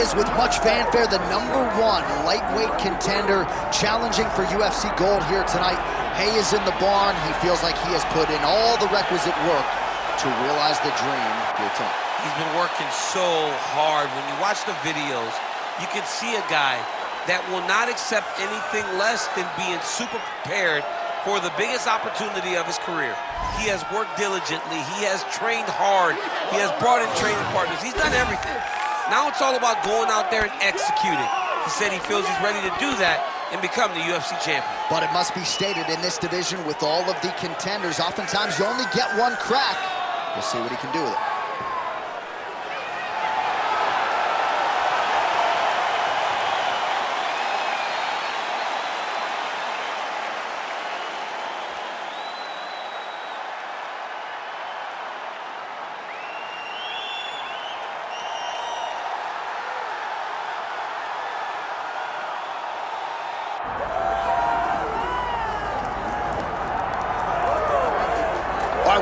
is, with much fanfare, the #1 lightweight contender challenging for UFC gold here tonight. Hay is in the barn. He feels like he has put in all the requisite work to realize the dream here tonight. He's been working so hard. When you watch the videos, you can see a guy that will not accept anything less than being super prepared for the biggest opportunity of his career. He has worked diligently. He has trained hard. He has brought in training partners. He's done everything. Now it's all about going out there and executing. He said he feels he's ready to do that and become the UFC champion. But it must be stated, in this division with all of the contenders, oftentimes you only get one crack. We'll see what he can do with it.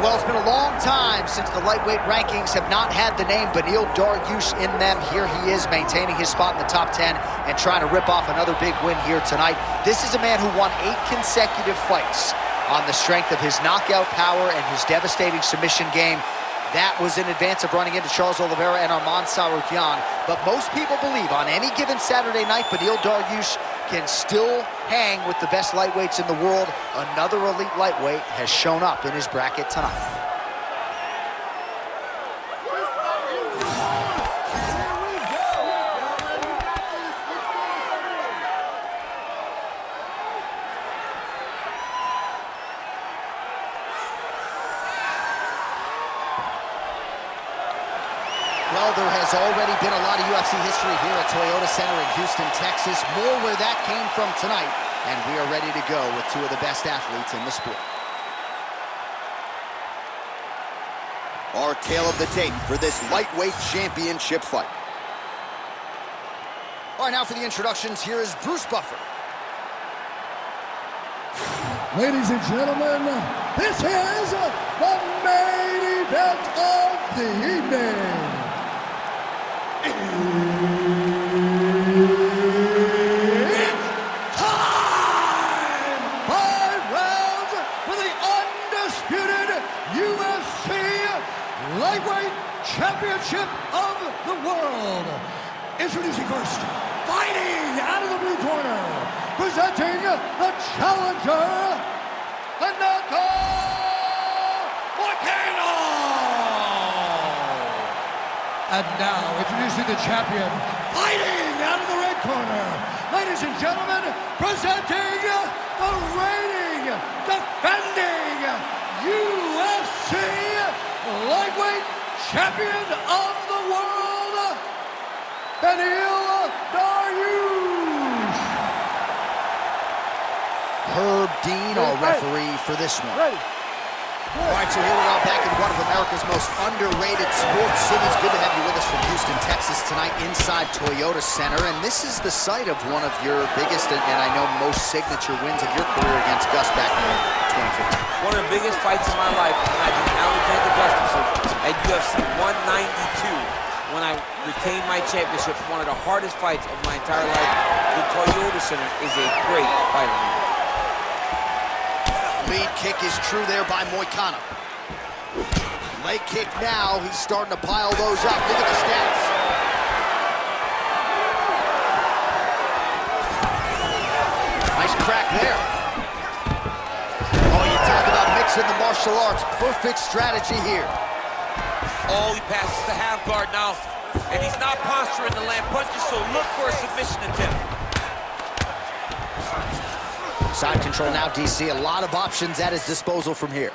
Well, it's been a long time since the lightweight rankings have not had the name Beneil Dariush in them. Here he is, maintaining his spot in the top 10 and trying to rip off another big win here tonight. This is a man who won 8 consecutive fights on the strength of his knockout power and his devastating submission game. That was in advance of running into Charles Oliveira and Arman Tsarukyan. But most people believe on any given Saturday night, Beneil Dariush can still hang with the best lightweights in the world. Another elite lightweight has shown up in his bracket tonight. Well, there has already been a lot of UFC history here at Toyota Center in Houston, Texas. More where that came from tonight, and we are ready to go with 2 of the best athletes in the sport. Our tale of the tape for this lightweight championship fight. All right, now for the introductions, here is Bruce Buffer. Ladies and gentlemen, this is the main event of the evening. It's time! 5 rounds for the undisputed UFC Lightweight Championship of the World. Introducing first, fighting out of the blue corner, presenting the challenger, Renato Moicano! And now, introducing the champion, fighting out of the red corner. Ladies and gentlemen, presenting the reigning, defending UFC Lightweight Champion of the World, Beneil Dariush. Herb Dean, our referee for this one. Ready. All right, so here we are back in one of America's most underrated sports cities. Good to have you with us from Houston, Texas tonight inside Toyota Center. And this is the site of one of your biggest and I know most signature wins of your career against Gus back in 2015. One of the biggest fights of my life when I beat Alexander Gustafsson at UFC 192 when I retained my championship. One of the hardest fights of my entire life. The Toyota Center is a great fighting ring. Lead kick is true there by Moicano. Leg kick now. He's starting to pile those up. Look at the stats. Nice crack there. Oh, you talk about mixing the martial arts. Perfect strategy here. Oh, he passes the half guard now. And he's not posturing to land punches, so look for a submission attempt. Side control now, DC. A lot of options at his disposal from here.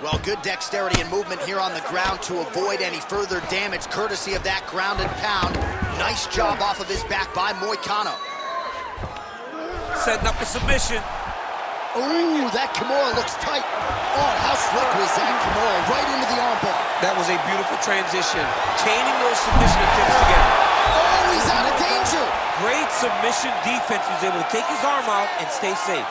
Well, good dexterity and movement here on the ground to avoid any further damage, courtesy of that ground and pound. Nice job off of his back by Moicano. Setting up a submission. Ooh, that Kimura looks tight. Oh, how slick was that Kimura? Right into the armbar. That was a beautiful transition. Chaining those submission attempts together. Oh, he's out of danger. Great submission defense. He was able to take his arm out and stay safe.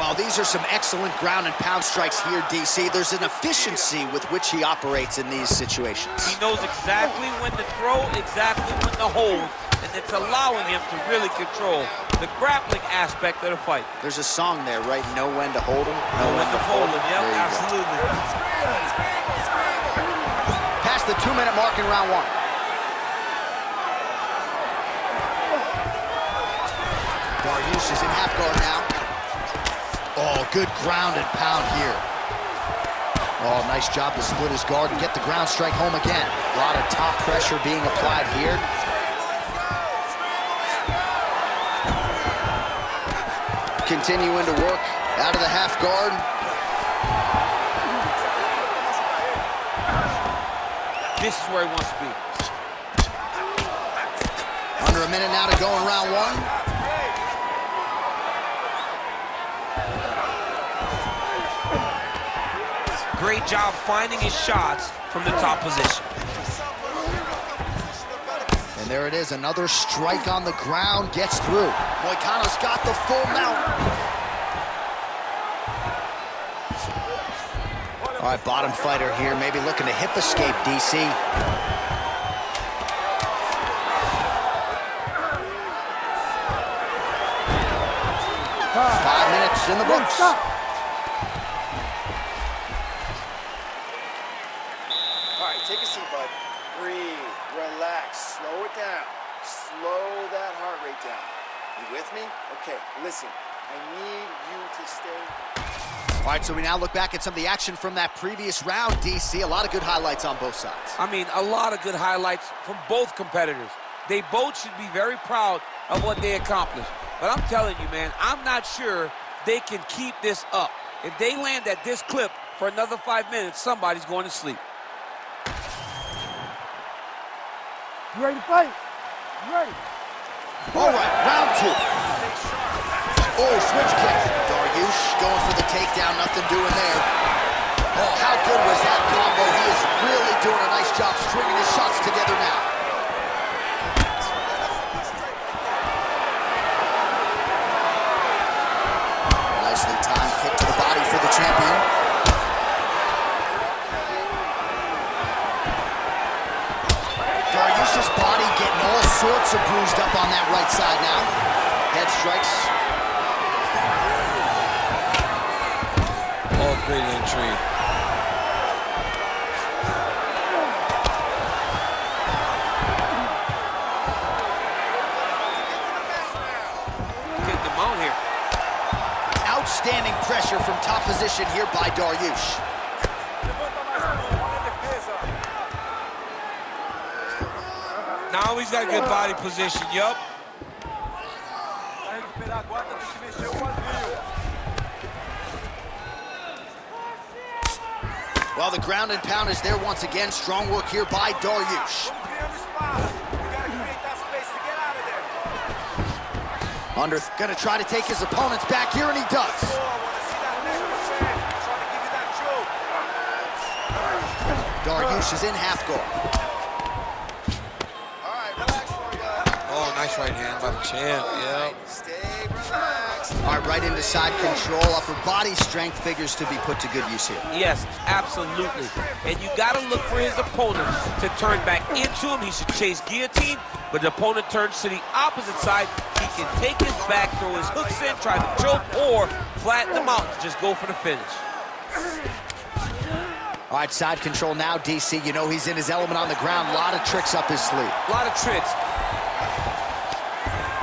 Well, these are some excellent ground and pound strikes here, DC. There's an efficiency with which he operates in these situations. He knows exactly when to throw, exactly when to hold, and it's allowing him to really control the grappling aspect of the fight. There's a song there, right? Know when to hold him, Know when to fold him. Yep, absolutely. Past the 2-minute mark in round one. Dariush is in half guard now. Oh, good ground and pound here. Oh, nice job to split his guard and get the ground strike home again. A lot of top pressure being applied here. Continuing to work out of the half guard. This is where he wants to be. Under a minute now to go in round one. Great job finding his shots from the top position. And there it is, another strike on the ground, gets through. Moicano's got the full mount. All right, bottom fighter here, maybe looking to hip escape, DC. 5 minutes in the books. Take a seat, bud. Breathe, relax, slow it down. Slow that heart rate down. You with me? Okay, listen, I need you to stay. All right, so we now look back at some of the action from that previous round, DC. A lot of good highlights on both sides. I mean, a lot of good highlights from both competitors. They both should be very proud of what they accomplished. But I'm telling you, man, I'm not sure they can keep this up. If they land at this clip for another 5 minutes, somebody's going to sleep. You ready to fight? You ready? All right, round two. Oh, switch kick. Dariush going for the takedown, nothing doing there. Oh, how good was that combo? He is really doing a nice job stringing his shots together now. Nicely timed kick to the body for the champion. Dariush's body getting all sorts of bruised up on that right side now. Head strikes. Oh, great entry. Getting the mount here. Outstanding pressure from top position here by Dariush. Now he's got a good body position, yup. Well, the ground and pound is there once again. Strong work here by Dariush. Under, gonna try to take his opponents back here, and he does. Dariush is in half guard. Oh, nice right hand by the champ, yeah. Stay relaxed. All right, right into side control. Upper body strength figures to be put to good use here. Yes, absolutely. And you got to look for his opponent to turn back into him. He should chase guillotine, but the opponent turns to the opposite side. He can take his back, throw his hooks in, try to choke, or flatten them out. Just go for the finish. All right, side control now, DC. You know he's in his element on the ground. A lot of tricks up his sleeve. A lot of tricks.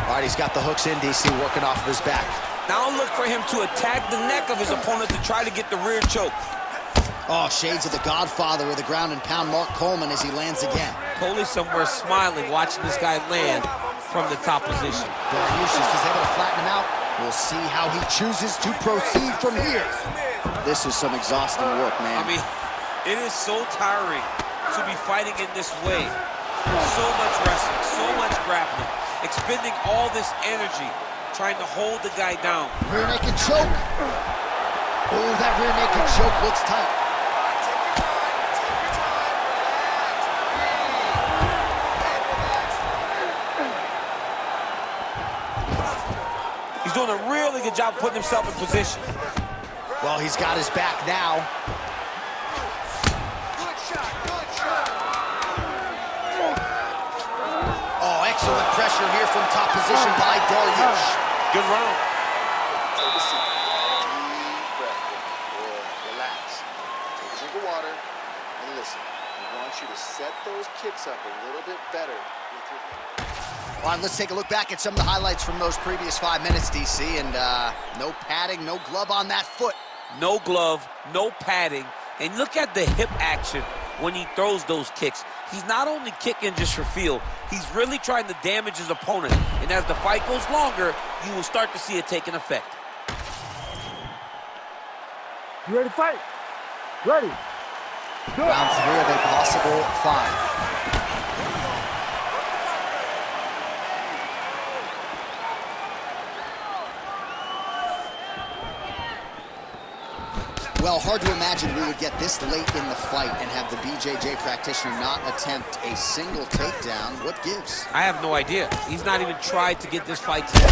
All right, he's got the hooks in, DC, working off of his back. Now look for him to attack the neck of his opponent to try to get the rear choke. Oh, shades of the godfather of the ground and pound, Mark Coleman, as he lands again. Totally somewhere smiling, watching this guy land from the top position. Dariush is able to flatten him out. We'll see how he chooses to proceed from here. This is some exhausting work, man. I mean, it is so tiring to be fighting in this way. So much wrestling, so much grappling, expending all this energy trying to hold the guy down. Rear naked choke. Oh, that rear naked choke looks tight. He's doing a really good job putting himself in position. Well, he's got his back now. Good shot, good shot. Oh, excellent pressure here from top position by Dariush. Good round. Take a seat. Deep breath. Good. Relax. Take a drink of water and listen. We want you to set those kicks up a little bit better with your hand. All right, let's take a look back at some of the highlights from those previous 5 minutes, DC, and no padding, no glove on that foot. No glove, no padding, and look at the hip action when he throws those kicks. He's not only kicking just for feel, he's really trying to damage his opponent, and as the fight goes longer, you will start to see it take an effect. You ready to fight? Ready. Do it. Round 3 of a possible 5. Well, hard to imagine we would get this late in the fight and have the BJJ practitioner not attempt a single takedown. What gives? I have no idea. He's not even tried to get this fight to There,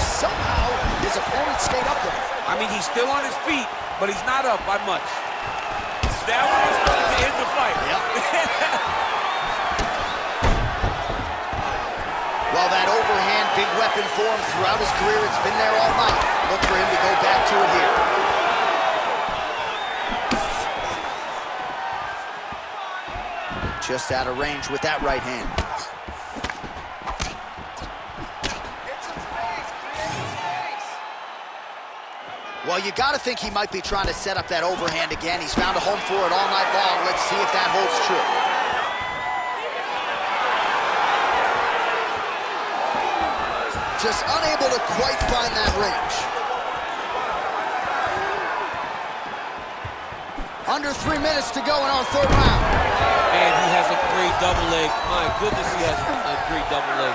somehow, his opponent stayed up there. I mean, he's still on his feet, but he's not up by much. That one was going to end the fight. Yep. Well, that overhand big weapon for him throughout his career. It's been there all night. Look for him to go back to it here. Just out of range with that right hand. Well, you got to think he might be trying to set up that overhand again. He's found a home for it all night long. Let's see if that holds true. Just unable to quite find that range. Under 3 minutes to go in our 3rd round. And he has a great double leg. My goodness, he has a great double leg.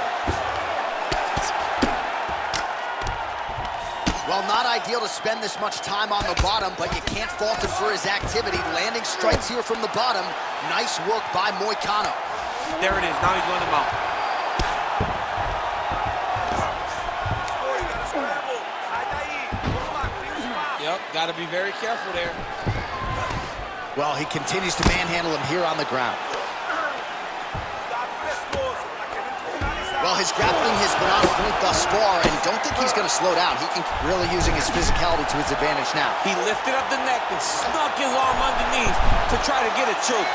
Well, not ideal to spend this much time on the bottom, but you can't fault him for his activity. Landing strikes here from the bottom. Nice work by Moicano. There it is. Now he's going to mount. Yep, got to be very careful there. Well, he continues to manhandle him here on the ground. Well, his grappling has been on point thus far, and don't think he's going to slow down. He can really using his physicality to his advantage now. He lifted up the neck and snuck his arm underneath to try to get a choke.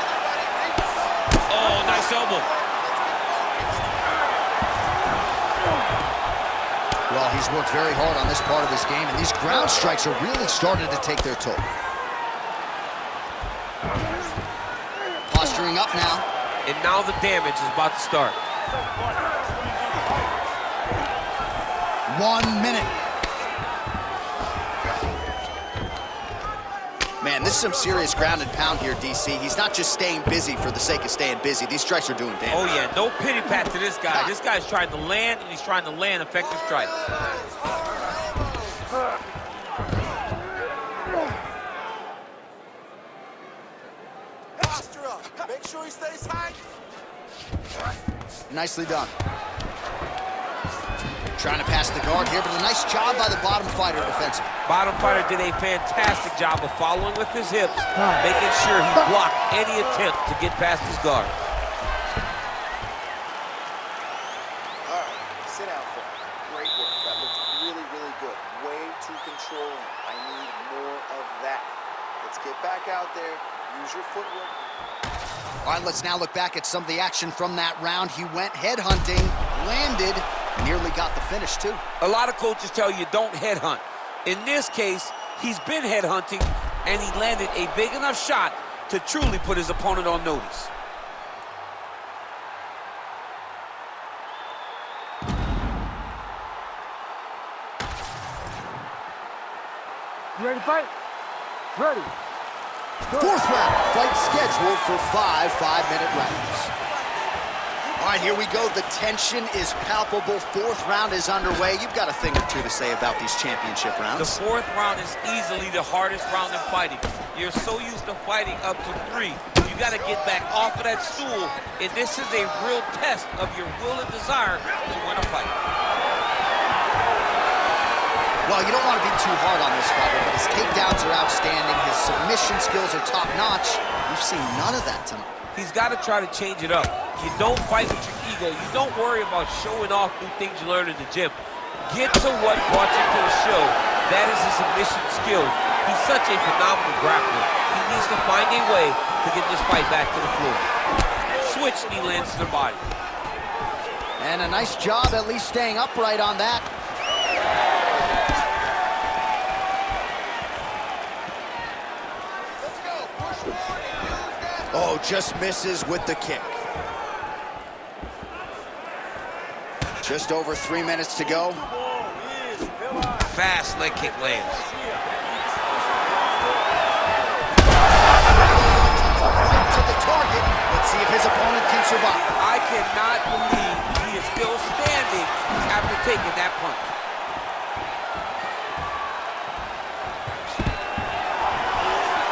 Oh, nice elbow. Well, he's worked very hard on this part of his game, and these ground strikes are really starting to take their toll. Posturing up now. And now the damage is about to start. 1 minute. Man, this is some serious ground and pound here, DC. He's not just staying busy for the sake of staying busy. These strikes are doing damage. Oh, yeah, no pity pat to this guy. This guy's trying to land, and he's trying to land effective strikes. Posture up. Make sure he stays high. Nicely done. Trying to pass the guard here, but a nice job by the bottom fighter defensively. Bottom fighter did a fantastic job of following with his hips, making sure he blocked any attempt to get past his guard. All right, sit down for me. Great work. That looked really, really good. Way too controlling. I need more of that. Let's get back out there. Use your footwork. All right, let's now look back at some of the action from that round. He went headhunting, landed, nearly got the finish, too. A lot of coaches tell you don't headhunt. In this case, he's been headhunting, and he landed a big enough shot to truly put his opponent on notice. You ready to fight? Ready. 4th round, fight scheduled for 5 5-minute rounds. All right, here we go. The tension is palpable. 4th round is underway. You've got a thing or two to say about these championship rounds. The 4th round is easily the hardest round in fighting. You're so used to fighting up to 3. You got to get back off of that stool, and this is a real test of your will and desire to win a fight. Well, you don't want to be too hard on this fighter, but his takedowns are outstanding. His submission skills are top-notch. We've seen none of that tonight. He's got to try to change it up. You don't fight with your ego. You don't worry about showing off new things you learned in the gym. Get to what brought you to the show. That is his submission skills. He's such a phenomenal grappler. He needs to find a way to get this fight back to the floor. Switch knee lands to the body. And a nice job at least staying upright on that. Oh, just misses with the kick. Just over 3 minutes to go. Fast leg kick lands. Right to the target. Let's see if his opponent can survive. I cannot believe he is still standing after taking that punch.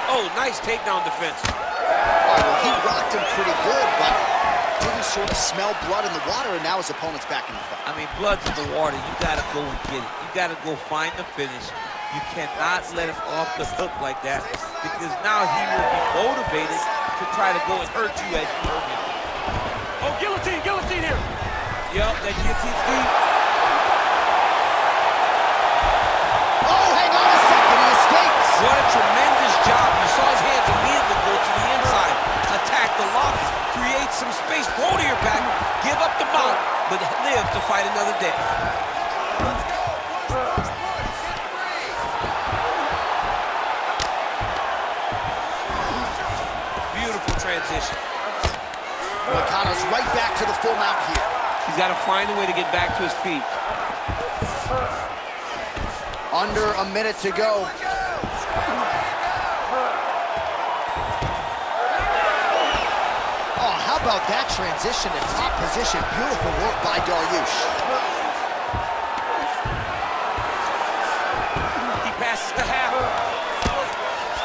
Oh, nice takedown defense. All right, well, he rocked him pretty good, but didn't sort of smell blood in the water, and now his opponent's back in the fight. I mean, blood's in the water. You gotta go and get it. You gotta go find the finish. You cannot let him off the hook like that, because now he will be motivated to try to go and hurt you as you hurt him. Oh, guillotine here. Yup, that guillotine's deep. Oh, hang on a second, he escapes. What a tremendous job. You saw his hands immediately go to the inside, attack the lock, create some space, roll to your back, give up the mount, but live to fight another day. Beautiful transition. Moicano's right back to the full mount here. He's got to find a way to get back to his feet. Under a minute to go. Oh, how about that transition to top position? Beautiful work by Dariush. He passes the half.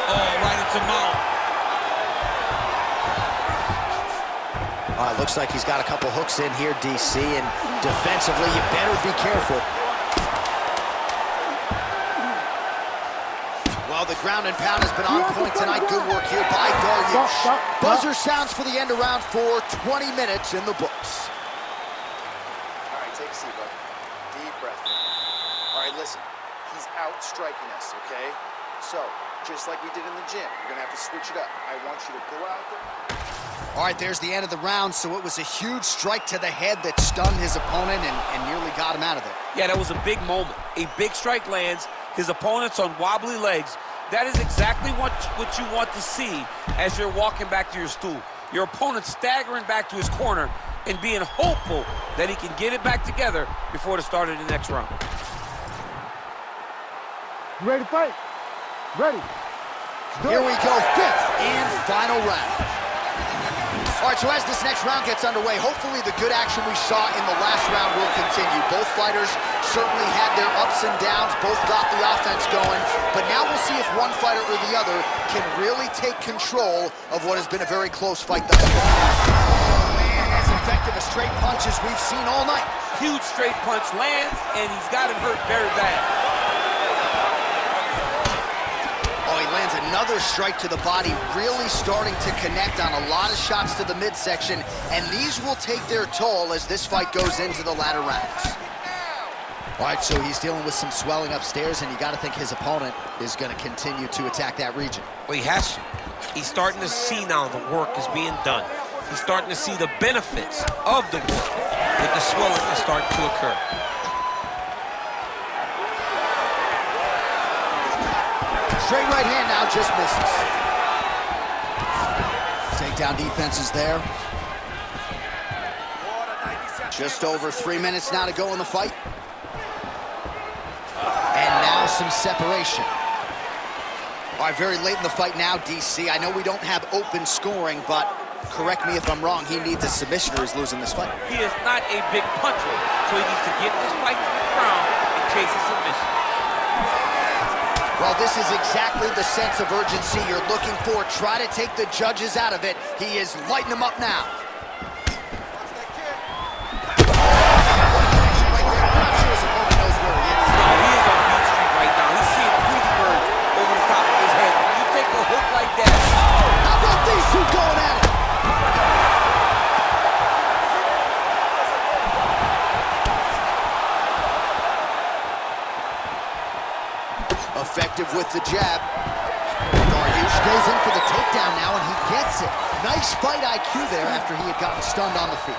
Oh, right into mount. Looks like he's got a couple hooks in here, DC, and defensively, you better be careful. Well, the ground and pound has been on point tonight. Good work here by Dariush. Buzzer sounds for the end of round 4, 20 minutes in the books. All right, take a seat, bud. Deep breath. All right, listen. He's out striking us, okay? So, just like we did in the gym, you're going to have to switch it up. I want you to go out there. All right, there's the end of the round, so it was a huge strike to the head that stunned his opponent and nearly got him out of there. Yeah, that was a big moment. A big strike lands, his opponent's on wobbly legs. That is exactly what you want to see as you're walking back to your stool. Your opponent staggering back to his corner and being hopeful that he can get it back together before the start of the next round. You ready to fight? Ready. Here we go, 5th and final round. All right, so as this next round gets underway, hopefully the good action we saw in the last round will continue. Both fighters certainly had their ups and downs, both got the offense going, but now we'll see if one fighter or the other can really take control of what has been a very close fight thus far. Oh, man, as effective a straight punch as we've seen all night. Huge straight punch lands, and he's got him hurt very bad. Oh, he lands another strike to the body, really starting to connect on a lot of shots to the midsection, and these will take their toll as this fight goes into the latter rounds. All right, so he's dealing with some swelling upstairs, and you got to think his opponent is going to continue to attack that region. Well, he has to. He's starting to see now the work is being done. He's starting to see the benefits of the work with the swelling that's starting to occur. Straight right hand now, just misses. Takedown defense is there. Just over 3 minutes now to go in the fight. And now some separation. All right, very late in the fight now, DC. I know we don't have open scoring, but correct me if I'm wrong, he needs a submission or he's losing this fight. He is not a big puncher, so he needs to get this fight to the ground and chase a submission. Well, this is exactly the sense of urgency you're looking for. Try to take the judges out of it. He is lighting them up now. He is on beat street that. How about these two going at it? Effective with the jab. Dariush goes in for the takedown now, and he gets it. Nice fight IQ there after he had gotten stunned on the feet.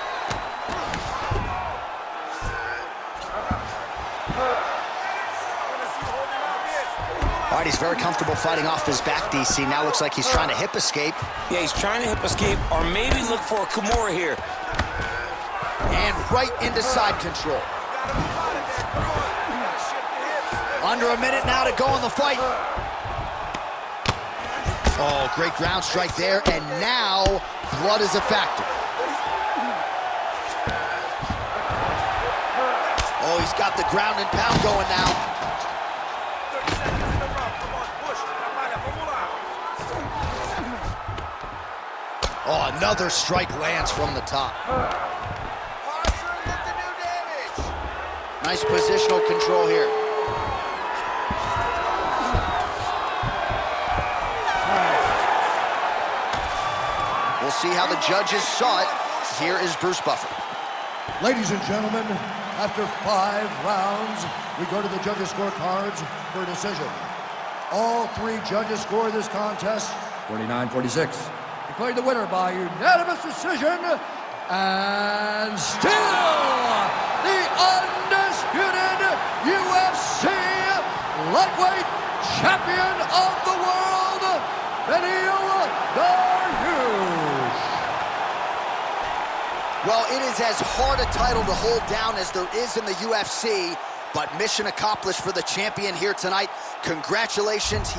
All right, he's very comfortable fighting off his back, DC. Now looks like he's trying to hip escape. Yeah, he's trying to hip escape, or maybe look for a Kimura here. And right into side control. Under a minute now to go in the fight. Oh, great ground strike there, and now blood is a factor. Oh, he's got the ground and pound going now. 30 seconds in the round. Come on, push. Oh, another strike lands from the top. Nice positional control here. We'll see how the judges saw it. Here is Bruce Buffer. Ladies and gentlemen, after 5 rounds, we go to the judges' scorecards for a decision. All 3 judges score this contest 49-46. Declared the winner by unanimous decision, and still the undisputed UFC lightweight champion of the world, Beneil Dariush. Well, it is as hard a title to hold down as there is in the UFC, but mission accomplished for the champion here tonight. Congratulations.